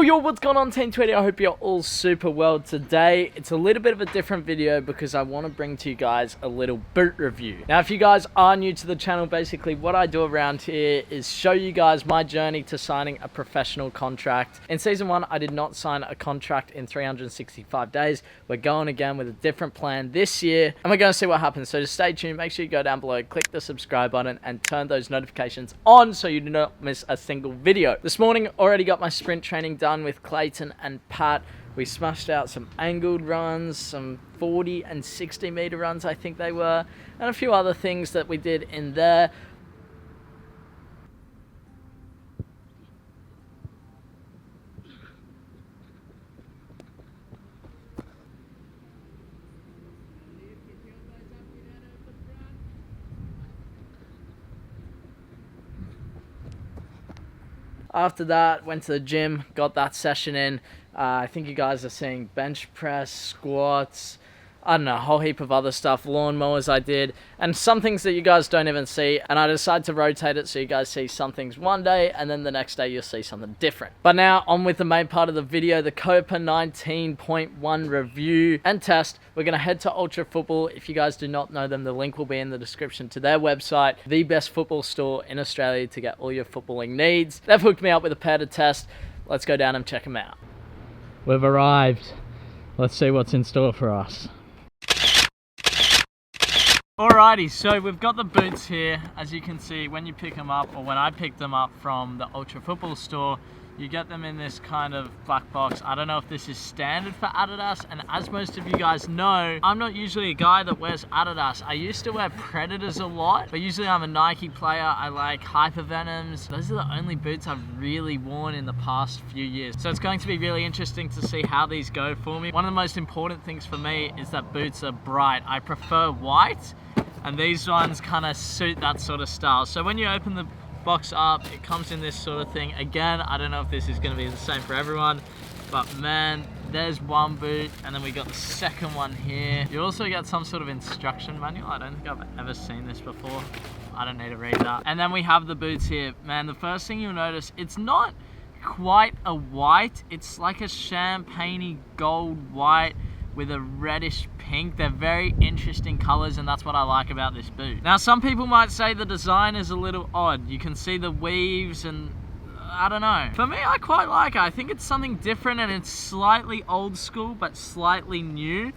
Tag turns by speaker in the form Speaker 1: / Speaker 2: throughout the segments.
Speaker 1: Yo, what's going on, Team 20? I hope you're all super well today. It's a little bit of a different video because I want to bring to you guys a little boot review. Now, if you guys are new to the channel, basically what I do around here is show you guys my journey to signing a professional contract. In season 1, I did not sign a contract in 365 days. We're going again with a different plan this year, and we're going to see what happens. So just stay tuned. Make sure you go down below, click the subscribe button, and turn those notifications on so you do not miss a single video. This morning, already got my sprint training done with Clayton and Pat. We smashed out some angled runs, some 40 and 60 meter runs I think they were, and a few other things that we did in there. After that, went to the gym, got that session in. I think you guys are seeing bench press, squats, I don't know, a whole heap of other stuff, lawnmowers I did, and some things that you guys don't even see, and I decided to rotate it so you guys see some things one day, and then the next day you'll see something different. But now, on with the main part of the video, the Copa 19.1 review and test. We're going to head to Ultra Football. If you guys do not know them, the link will be in the description to their website, the best football store in Australia to get all your footballing needs. They've hooked me up with a pair to test. Let's go down and check them out. We've arrived. Let's see what's in store for us. Alrighty, so we've got the boots here. As you can see, when you pick them up, or when I picked them up from the Ultra Football store, you get them in this kind of black box. I don't know if this is standard for Adidas, and as most of you guys know, I'm not usually a guy that wears Adidas. I used to wear Predators a lot, but usually I'm a Nike player. I like Hypervenoms. Those are the only boots I've really worn in the past few years. So it's going to be really interesting to see how these go for me. One of the most important things for me is that boots are bright. I prefer white, and these ones kind of suit that sort of style. So when you open the box up, it comes in this sort of thing. Again, I don't know if this is going to be the same for everyone, but man, there's one boot, and then we got the second one here. You also get some sort of instruction manual. I don't think I've ever seen this before. I don't need to read that. And then we have the boots here. Man, the first thing you'll notice, it's not quite a white. It's like a champagne-y gold white with a reddish pink. They're very interesting colors, and that's what I like about this boot. Now, some people might say the design is a little odd. You can see the weaves, and I don't know. For me, I quite like it. I think it's something different, and it's slightly old school, but slightly new.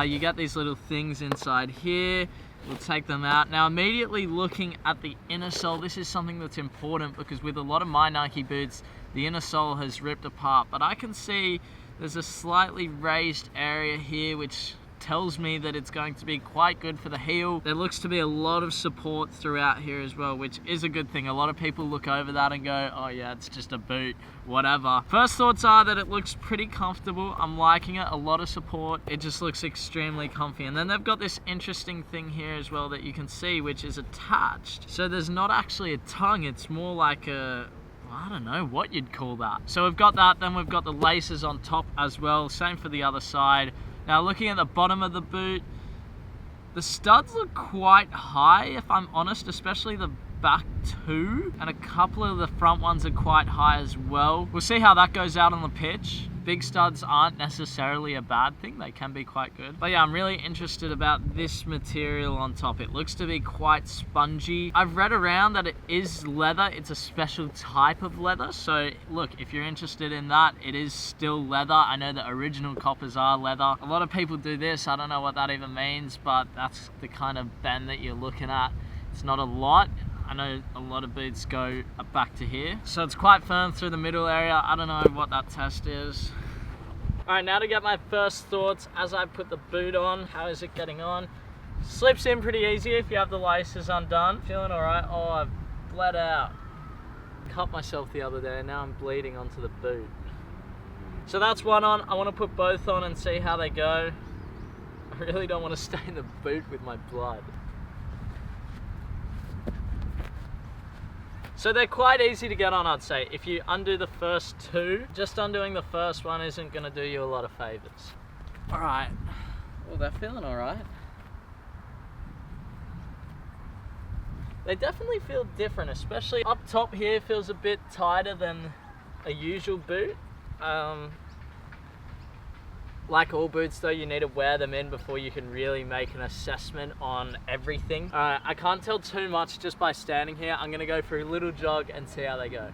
Speaker 1: You get these little things inside here. We'll take them out. Now, immediately looking at the inner sole, this is something that's important because with a lot of my Nike boots, the inner sole has ripped apart, but I can see there's a slightly raised area here, which tells me that it's going to be quite good for the heel. There looks to be a lot of support throughout here as well, which is a good thing. A lot of people look over that and go, oh yeah, it's just a boot, whatever. First thoughts are that it looks pretty comfortable. I'm liking it, a lot of support. It just looks extremely comfy. And then they've got this interesting thing here as well that you can see, which is attached. So there's not actually a tongue, it's more like a, I don't know what you'd call that. So we've got that, then we've got the laces on top as well, same for the other side. Now looking at the bottom of the boot, the studs look quite high if I'm honest, especially the back two, and a couple of the front ones are quite high as well. We'll see how that goes out on the pitch. Big studs aren't necessarily a bad thing, they can be quite good. But yeah, I'm really interested about this material on top. It looks to be quite spongy. I've read around that it is leather, it's a special type of leather. So look, if you're interested in that, it is still leather. I know the original Coppers are leather. A lot of people do this, I don't know what that even means, but that's the kind of bend that you're looking at. It's not a lot. I know a lot of boots go back to here. So it's quite firm through the middle area. I don't know what that test is. All right, now to get my first thoughts as I put the boot on. How is it getting on? Slips in pretty easy if you have the laces undone. Feeling all right. Oh, I've bled out. Cut myself the other day and now I'm bleeding onto the boot. So that's one on. I want to put both on and see how they go. I really don't want to stain the boot with my blood. So they're quite easy to get on, I'd say. If you undo the first two, just undoing the first one isn't going to do you a lot of favors. All right, Well, they're feeling alright. They definitely feel different, especially up top here feels a bit tighter than a usual boot. Like all boots though, you need to wear them in before you can really make an assessment on everything. I can't tell too much just by standing here. I'm gonna go for a little jog and see how they go.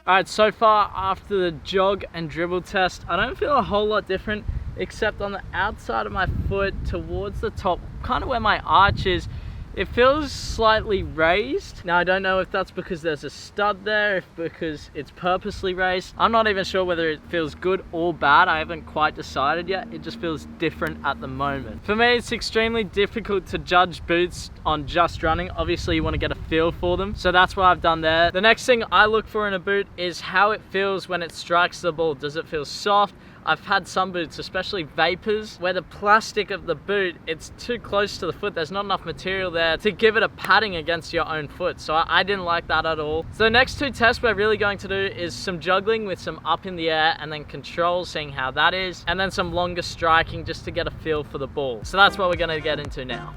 Speaker 1: Alright, so far after the jog and dribble test, I don't feel a whole lot different, except on the outside of my foot towards the top, kind of where my arch is, it feels slightly raised. Now I don't know if that's because there's a stud there, if because it's purposely raised. I'm not even sure whether it feels good or bad. I haven't quite decided yet. It just feels different at the moment. For me, it's extremely difficult to judge boots on just running. Obviously you want to get a feel for them, so that's what I've done there. The next thing I look for in a boot is how it feels when it strikes the ball. Does it feel soft? I've had some boots, especially Vapors, where the plastic of the boot, it's too close to the foot. There's not enough material there to give it a padding against your own foot. So I didn't like that at all. So the next two tests we're really going to do is some juggling with some up in the air and then control, seeing how that is, and then some longer striking just to get a feel for the ball. So that's what we're gonna get into now.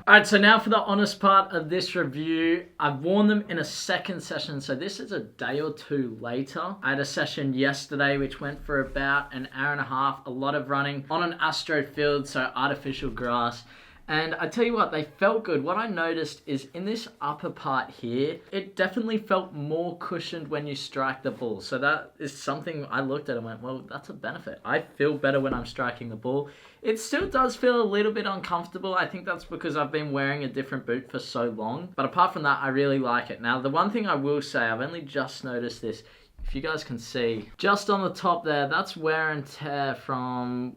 Speaker 1: Alright, so now for the honest part of this review. I've worn them in a second session, so this is a day or two later. I had a session yesterday which went for about an hour and a half, a lot of running on an astro field, so artificial grass. And I tell you what, they felt good. What I noticed is in this upper part here, it definitely felt more cushioned when you strike the ball. So that is something I looked at and went, well, that's a benefit. I feel better when I'm striking the ball. It still does feel a little bit uncomfortable. I think that's because I've been wearing a different boot for so long. But apart from that, I really like it. Now, the one thing I will say, I've only just noticed this. If you guys can see, just on the top there, that's wear and tear from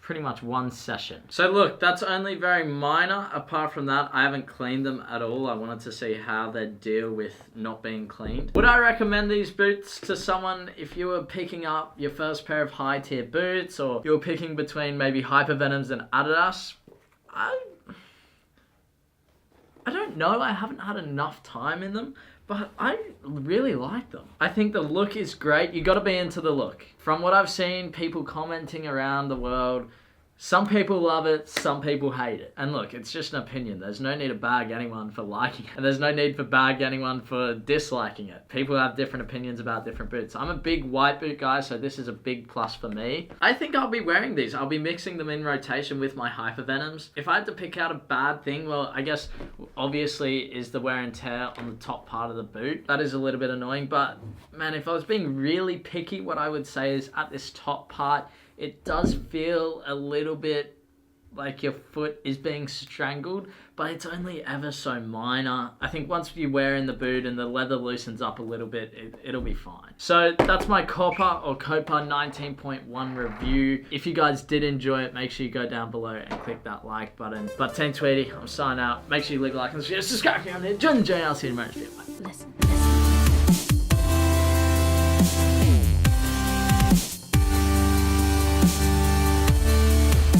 Speaker 1: pretty much one session. So look, that's only very minor. Apart from that, I haven't cleaned them at all. I wanted to see how they deal with not being cleaned. Would I recommend these boots to someone if you were picking up your first pair of high tier boots, or you were picking between maybe Hypervenoms and Adidas? I don't know. I haven't had enough time in them, but I really like them. I think the look is great. You gotta be into the look. From what I've seen, people commenting around the world, some people love it, some people hate it. And look, it's just an opinion. There's no need to bag anyone for liking it. And there's no need for bag anyone for disliking it. People have different opinions about different boots. I'm a big white boot guy, so this is a big plus for me. I think I'll be wearing these. I'll be mixing them in rotation with my Hypervenoms. If I had to pick out a bad thing, well, I guess obviously is the wear and tear on the top part of the boot. That is a little bit annoying, but man, if I was being really picky, what I would say is at this top part, it does feel a little bit like your foot is being strangled, but it's only ever so minor. I think once you wear in the boot and the leather loosens up a little bit, it'll be fine. So that's my Copa 19.1 review. If you guys did enjoy it, make sure you go down below and click that like button. But Team Tweedy, I'm signing out. Make sure you leave a like and subscribe if you're new. Join the journey. I'll see you tomorrow. Bye.